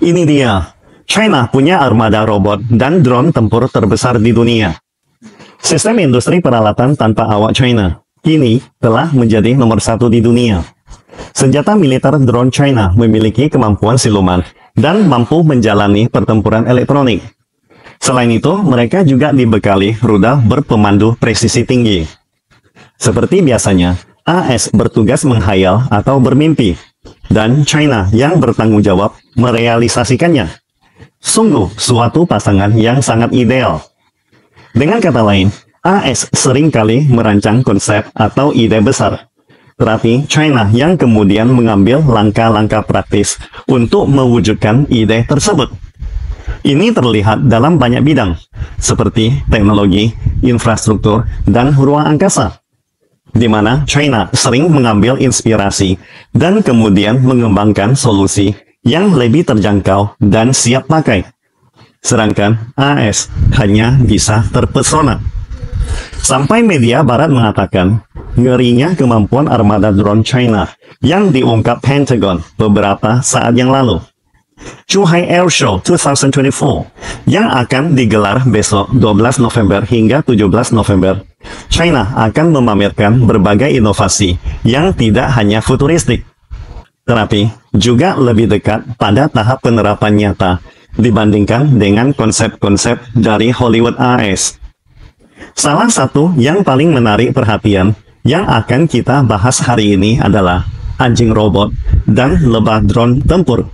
Ini dia. China punya armada robot dan drone tempur terbesar di dunia. Sistem industri peralatan tanpa awak China kini telah menjadi nomor satu di dunia. Senjata militer drone China memiliki kemampuan siluman dan mampu menjalani pertempuran elektronik. Selain itu, mereka juga dibekali rudal berpemandu presisi tinggi. Seperti biasanya, AS bertugas menghayal atau bermimpi, dan China yang bertanggung jawab merealisasikannya. Sungguh suatu pasangan yang sangat ideal. Dengan kata lain, AS seringkali merancang konsep atau ide besar, tetapi China yang kemudian mengambil langkah-langkah praktis untuk mewujudkan ide tersebut. Ini terlihat dalam banyak bidang, seperti teknologi, infrastruktur, dan ruang angkasa, di mana China sering mengambil inspirasi dan kemudian mengembangkan solusi yang lebih terjangkau dan siap pakai. Sedangkan AS hanya bisa terpesona. Sampai media barat mengatakan, ngerinya kemampuan armada drone China yang diungkap Pentagon beberapa saat yang lalu. Zhuhai Air Show 2024 yang akan digelar besok 12 November hingga 17 November. China akan memamerkan berbagai inovasi yang tidak hanya futuristik, tetapi juga lebih dekat pada tahap penerapan nyata dibandingkan dengan konsep-konsep dari Hollywood AS. Salah satu yang paling menarik perhatian yang akan kita bahas hari ini adalah anjing robot dan lebah drone tempur.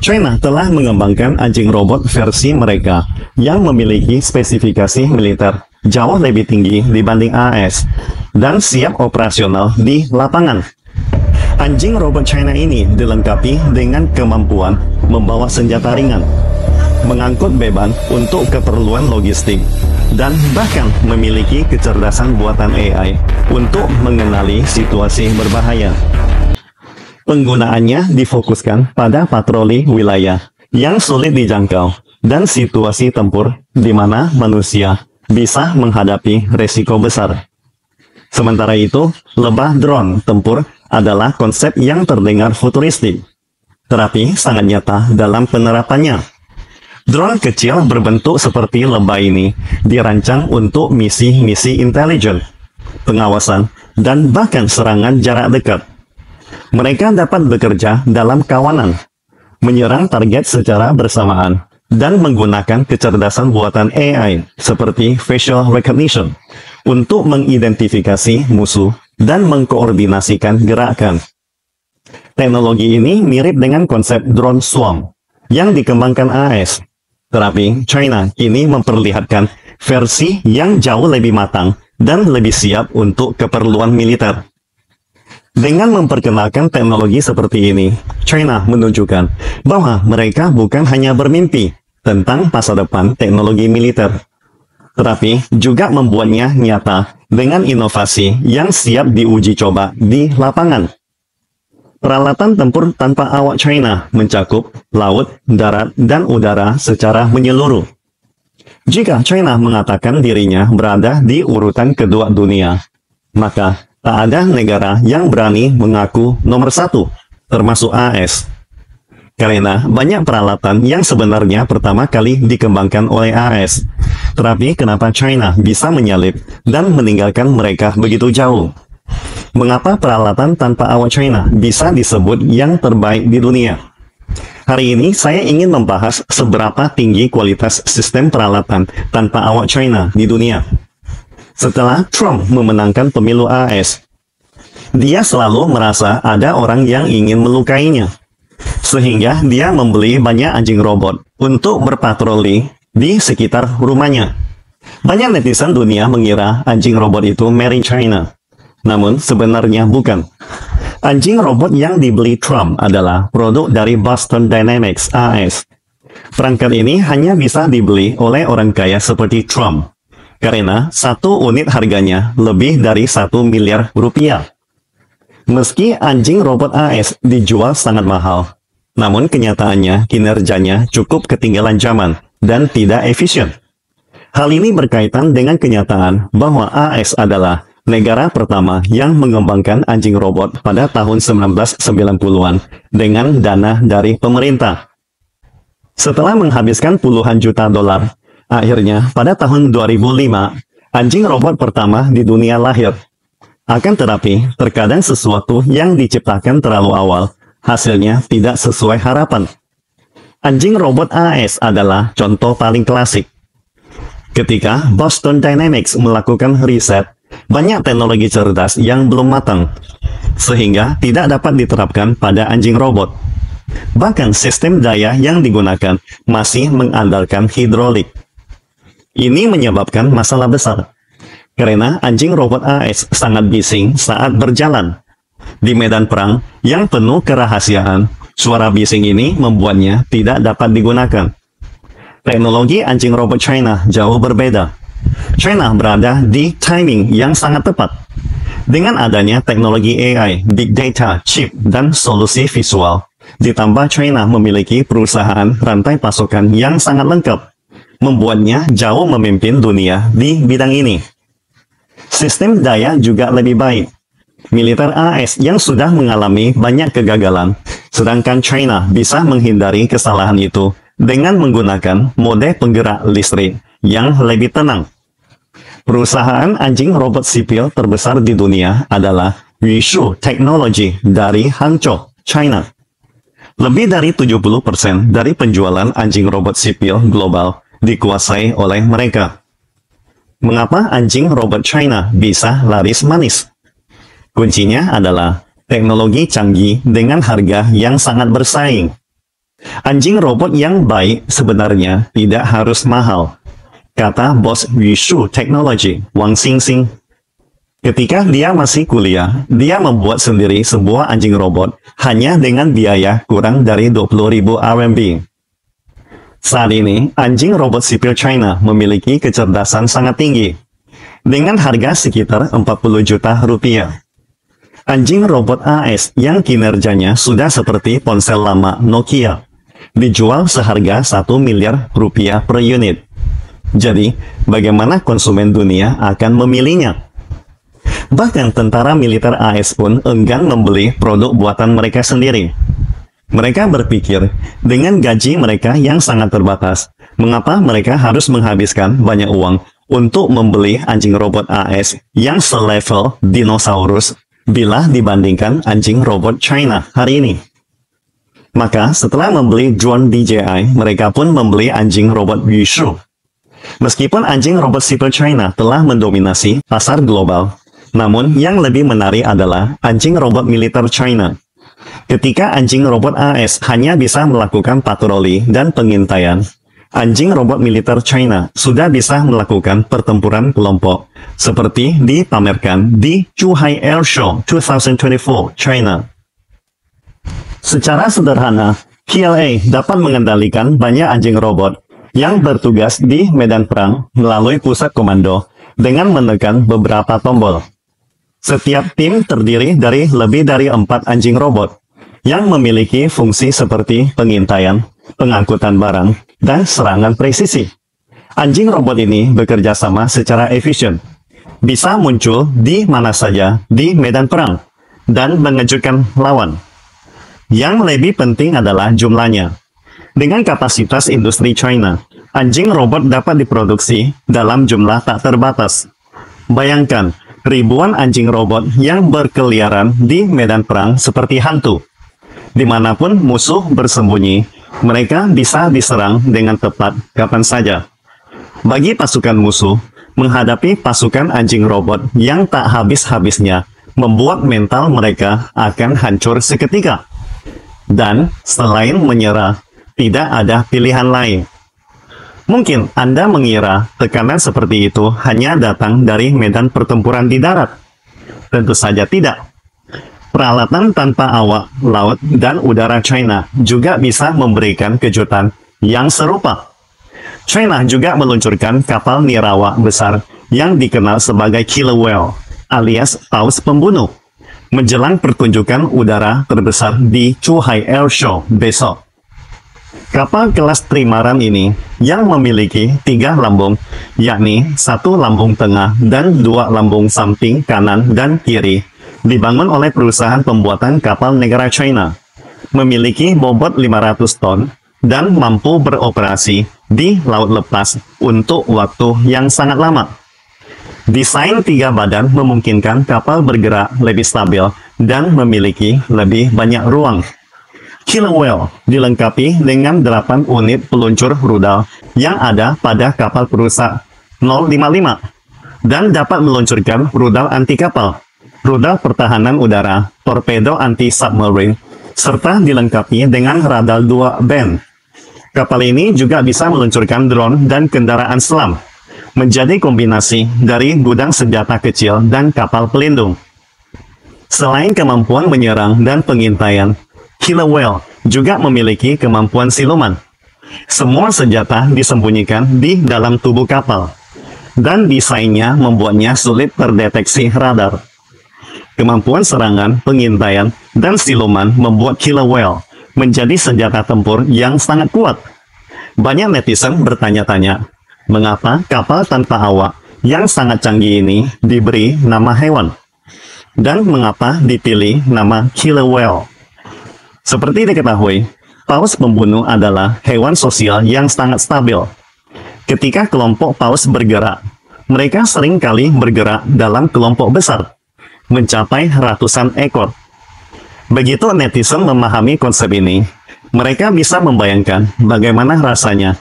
China telah mengembangkan anjing robot versi mereka yang memiliki spesifikasi militer jauh lebih tinggi dibanding AS dan siap operasional di lapangan. Anjing robot China ini dilengkapi dengan kemampuan membawa senjata ringan, mengangkut beban untuk keperluan logistik, dan bahkan memiliki kecerdasan buatan AI untuk mengenali situasi berbahaya. Penggunaannya difokuskan pada patroli wilayah yang sulit dijangkau dan situasi tempur di mana manusia bisa menghadapi resiko besar. Sementara itu, lebah drone tempur adalah konsep yang terdengar futuristik, tetapi sangat nyata dalam penerapannya. Drone kecil berbentuk seperti lebah ini dirancang untuk misi-misi intelijen, pengawasan, dan bahkan serangan jarak dekat. Mereka dapat bekerja dalam kawanan, menyerang target secara bersamaan, dan menggunakan kecerdasan buatan AI seperti facial recognition untuk mengidentifikasi musuh dan mengkoordinasikan gerakan. Teknologi ini mirip dengan konsep drone swarm yang dikembangkan AS, tetapi China kini memperlihatkan versi yang jauh lebih matang dan lebih siap untuk keperluan militer. Dengan memperkenalkan teknologi seperti ini, China menunjukkan bahwa mereka bukan hanya bermimpi tentang masa depan teknologi militer, tetapi juga membuatnya nyata dengan inovasi yang siap diuji coba di lapangan. Peralatan tempur tanpa awak China mencakup laut, darat, dan udara secara menyeluruh. Jika China mengatakan dirinya berada di urutan kedua dunia, maka tak ada negara yang berani mengaku nomor satu, termasuk AS. Karena banyak peralatan yang sebenarnya pertama kali dikembangkan oleh AS. Tetapi kenapa China bisa menyalip dan meninggalkan mereka begitu jauh? Mengapa peralatan tanpa awak China bisa disebut yang terbaik di dunia? Hari ini saya ingin membahas seberapa tinggi kualitas sistem peralatan tanpa awak China di dunia. Setelah Trump memenangkan pemilu AS, dia selalu merasa ada orang yang ingin melukainya, sehingga dia membeli banyak anjing robot untuk berpatroli di sekitar rumahnya. Banyak netizen dunia mengira anjing robot itu made in China, namun sebenarnya bukan. Anjing robot yang dibeli Trump adalah produk dari Boston Dynamics AS. Perangkat ini hanya bisa dibeli oleh orang kaya seperti Trump, karena satu unit harganya lebih dari 1 miliar rupiah. Meski anjing robot AS dijual sangat mahal, namun kenyataannya kinerjanya cukup ketinggalan zaman dan tidak efisien. Hal ini berkaitan dengan kenyataan bahwa AS adalah negara pertama yang mengembangkan anjing robot pada tahun 1990-an dengan dana dari pemerintah. Setelah menghabiskan puluhan juta dolar, akhirnya pada tahun 2005, anjing robot pertama di dunia lahir. Akan tetapi, terkadang sesuatu yang diciptakan terlalu awal, hasilnya tidak sesuai harapan. Anjing robot AS adalah contoh paling klasik. Ketika Boston Dynamics melakukan riset, banyak teknologi cerdas yang belum matang, sehingga tidak dapat diterapkan pada anjing robot. Bahkan sistem daya yang digunakan masih mengandalkan hidrolik. Ini menyebabkan masalah besar, karena anjing robot AS sangat bising saat berjalan. Di medan perang yang penuh kerahasiaan, suara bising ini membuatnya tidak dapat digunakan. Teknologi anjing robot China jauh berbeda. China berada di timing yang sangat tepat. Dengan adanya teknologi AI, big data, chip, dan solusi visual, ditambah China memiliki perusahaan rantai pasokan yang sangat lengkap, membuatnya jauh memimpin dunia di bidang ini. Sistem daya juga lebih baik. Militer AS yang sudah mengalami banyak kegagalan, sedangkan China bisa menghindari kesalahan itu dengan menggunakan mode penggerak listrik yang lebih tenang. Perusahaan anjing robot sipil terbesar di dunia adalah Yueshu Technology dari Hangzhou, China. Lebih dari 70% dari penjualan anjing robot sipil global dikuasai oleh mereka. Mengapa anjing robot China bisa laris manis? Kuncinya adalah teknologi canggih dengan harga yang sangat bersaing. Anjing robot yang baik sebenarnya tidak harus mahal, kata bos Yueshu Technology, Wang Xingxing. Ketika dia masih kuliah, dia membuat sendiri sebuah anjing robot hanya dengan biaya kurang dari 20.000 RMB. Saat ini, anjing robot sipil China memiliki kecerdasan sangat tinggi, dengan harga sekitar 40 juta rupiah. Anjing robot AS yang kinerjanya sudah seperti ponsel lama Nokia, dijual seharga 1 miliar rupiah per unit. Jadi, bagaimana konsumen dunia akan memilihnya? Bahkan tentara militer AS pun enggan membeli produk buatan mereka sendiri. Mereka berpikir, dengan gaji mereka yang sangat terbatas, mengapa mereka harus menghabiskan banyak uang untuk membeli anjing robot AS yang selevel dinosaurus bila dibandingkan anjing robot China hari ini. Maka setelah membeli drone DJI, mereka pun membeli anjing robot Yueshu. Meskipun anjing robot sipil China telah mendominasi pasar global, namun yang lebih menarik adalah anjing robot militer China. Ketika anjing robot AS hanya bisa melakukan patroli dan pengintaian, anjing robot militer China sudah bisa melakukan pertempuran kelompok, seperti dipamerkan di Zhuhai Air Show 2024, China. Secara sederhana, KLA dapat mengendalikan banyak anjing robot yang bertugas di medan perang melalui pusat komando dengan menekan beberapa tombol. Setiap tim terdiri dari lebih dari 4 anjing robot yang memiliki fungsi seperti pengintaian, pengangkutan barang, dan serangan presisi. Anjing robot ini bekerja sama secara efisien, bisa muncul di mana saja di medan perang, dan mengejutkan lawan. Yang lebih penting adalah jumlahnya. Dengan kapasitas industri China, anjing robot dapat diproduksi dalam jumlah tak terbatas. Bayangkan, ribuan anjing robot yang berkeliaran di medan perang seperti hantu. Dimanapun musuh bersembunyi, mereka bisa diserang dengan tepat kapan saja. Bagi pasukan musuh, menghadapi pasukan anjing robot yang tak habis-habisnya membuat mental mereka akan hancur seketika. Dan selain menyerah, tidak ada pilihan lain. Mungkin Anda mengira tekanan seperti itu hanya datang dari medan pertempuran di darat. Tentu saja tidak. Peralatan tanpa awak, laut, dan udara China juga bisa memberikan kejutan yang serupa. China juga meluncurkan kapal nirawak besar yang dikenal sebagai Killer Whale, alias paus pembunuh, menjelang pertunjukan udara terbesar di Zhuhai Air Show besok. Kapal kelas trimaran ini yang memiliki 3 lambung, yakni 1 lambung tengah dan 2 lambung samping kanan dan kiri, dibangun oleh perusahaan pembuatan kapal negara China. Memiliki bobot 500 ton, dan mampu beroperasi di laut lepas untuk waktu yang sangat lama. Desain 3 badan memungkinkan kapal bergerak lebih stabil dan memiliki lebih banyak ruang. Killer Whale dilengkapi dengan 8 unit peluncur rudal yang ada pada kapal perusak 055 dan dapat meluncurkan rudal anti kapal, rudal pertahanan udara, torpedo anti-submarine, serta dilengkapi dengan radar 2 band. Kapal ini juga bisa meluncurkan drone dan kendaraan selam, menjadi kombinasi dari gudang senjata kecil dan kapal pelindung. Selain kemampuan menyerang dan pengintaian, Killer Whale juga memiliki kemampuan siluman. Semua senjata disembunyikan di dalam tubuh kapal, dan desainnya membuatnya sulit terdeteksi radar. Kemampuan serangan, pengintaian, dan siluman membuat Killer Whale menjadi senjata tempur yang sangat kuat. Banyak netizen bertanya-tanya, mengapa kapal tanpa awak yang sangat canggih ini diberi nama hewan? Dan mengapa dipilih nama Killer Whale? Seperti diketahui, paus pembunuh adalah hewan sosial yang sangat stabil. Ketika kelompok paus bergerak, mereka seringkali bergerak dalam kelompok besar, mencapai ratusan ekor. Begitu netizen memahami konsep ini, mereka bisa membayangkan bagaimana rasanya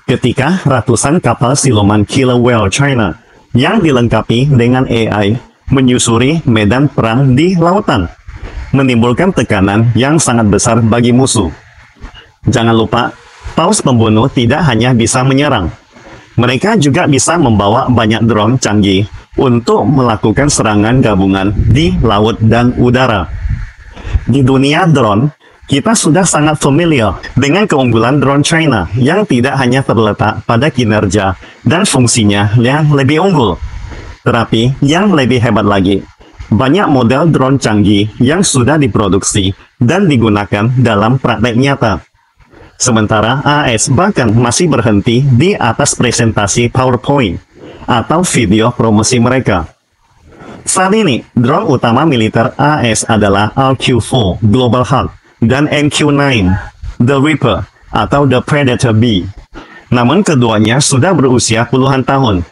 ketika ratusan kapal siluman Killer Whale China yang dilengkapi dengan AI menyusuri medan perang di lautan, menimbulkan tekanan yang sangat besar bagi musuh. Jangan lupa, paus pembunuh tidak hanya bisa menyerang. Mereka juga bisa membawa banyak drone canggih untuk melakukan serangan gabungan di laut dan udara. Di dunia drone, kita sudah sangat familiar dengan keunggulan drone China yang tidak hanya terletak pada kinerja dan fungsinya yang lebih unggul, tetapi yang lebih hebat lagi, banyak model drone canggih yang sudah diproduksi dan digunakan dalam praktek nyata. Sementara AS bahkan masih berhenti di atas presentasi PowerPoint atau video promosi mereka. Saat ini, drone utama militer AS adalah RQ-4 Global Hawk dan MQ-9 The Reaper atau The Predator B. Namun keduanya sudah berusia puluhan tahun.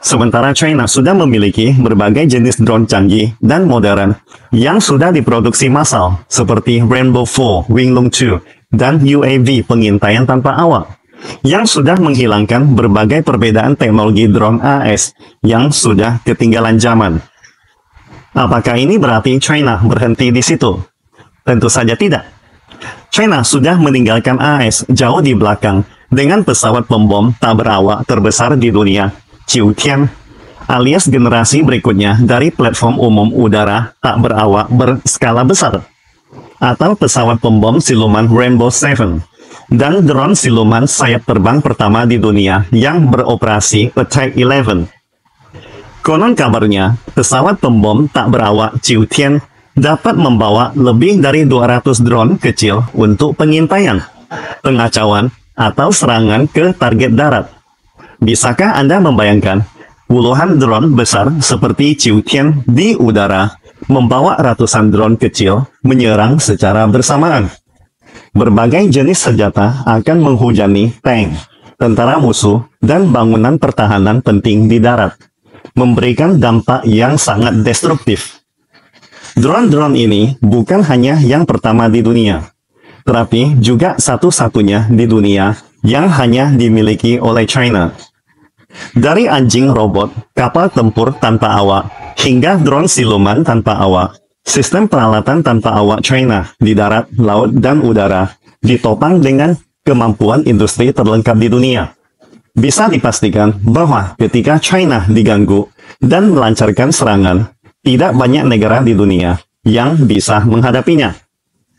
Sementara China sudah memiliki berbagai jenis drone canggih dan modern yang sudah diproduksi massal seperti Rainbow 4 Winglong 2 dan UAV pengintaian tanpa awak yang sudah menghilangkan berbagai perbedaan teknologi drone AS yang sudah ketinggalan zaman. Apakah ini berarti China berhenti di situ? Tentu saja tidak. China sudah meninggalkan AS jauh di belakang dengan pesawat pembom tak berawak terbesar di dunia, Qiutian, alias generasi berikutnya dari platform umum udara tak berawak berskala besar, atau pesawat pembom siluman Rainbow 7, dan drone siluman sayap terbang pertama di dunia yang beroperasi Attack 11. Konon kabarnya, pesawat pembom tak berawak Qiutian dapat membawa lebih dari 200 drone kecil untuk pengintaian, pengacauan, atau serangan ke target darat. Bisakah Anda membayangkan puluhan drone besar seperti Qiutian di udara membawa ratusan drone kecil menyerang secara bersamaan? Berbagai jenis senjata akan menghujani tank, tentara musuh, dan bangunan pertahanan penting di darat, memberikan dampak yang sangat destruktif. Drone-drone ini bukan hanya yang pertama di dunia, tetapi juga satu-satunya di dunia yang hanya dimiliki oleh China. Dari anjing robot, kapal tempur tanpa awak, hingga drone siluman tanpa awak, sistem peralatan tanpa awak China di darat, laut, dan udara ditopang dengan kemampuan industri terlengkap di dunia. Bisa dipastikan bahwa ketika China diganggu dan melancarkan serangan, tidak banyak negara di dunia yang bisa menghadapinya,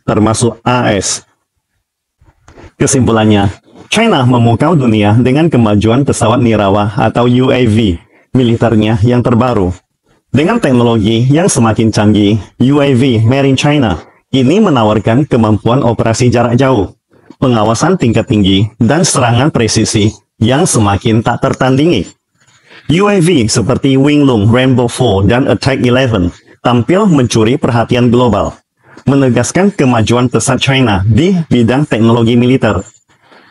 termasuk AS. Kesimpulannya, China memukau dunia dengan kemajuan pesawat nirawak atau UAV militernya yang terbaru. Dengan teknologi yang semakin canggih, UAV Made in China ini menawarkan kemampuan operasi jarak jauh, pengawasan tingkat tinggi, dan serangan presisi yang semakin tak tertandingi. UAV seperti Winglong, Rainbow 4, dan Attack 11 tampil mencuri perhatian global, menegaskan kemajuan pesat China di bidang teknologi militer.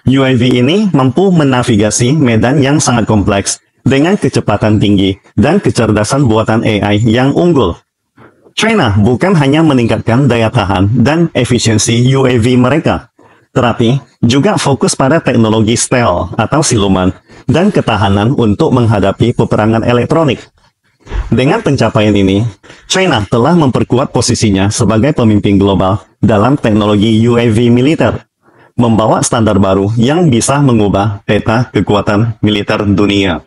UAV ini mampu menavigasi medan yang sangat kompleks dengan kecepatan tinggi dan kecerdasan buatan AI yang unggul. China bukan hanya meningkatkan daya tahan dan efisiensi UAV mereka, tetapi juga fokus pada teknologi stealth atau siluman dan ketahanan untuk menghadapi peperangan elektronik. Dengan pencapaian ini, China telah memperkuat posisinya sebagai pemimpin global dalam teknologi UAV militer, membawa standar baru yang bisa mengubah peta kekuatan militer dunia.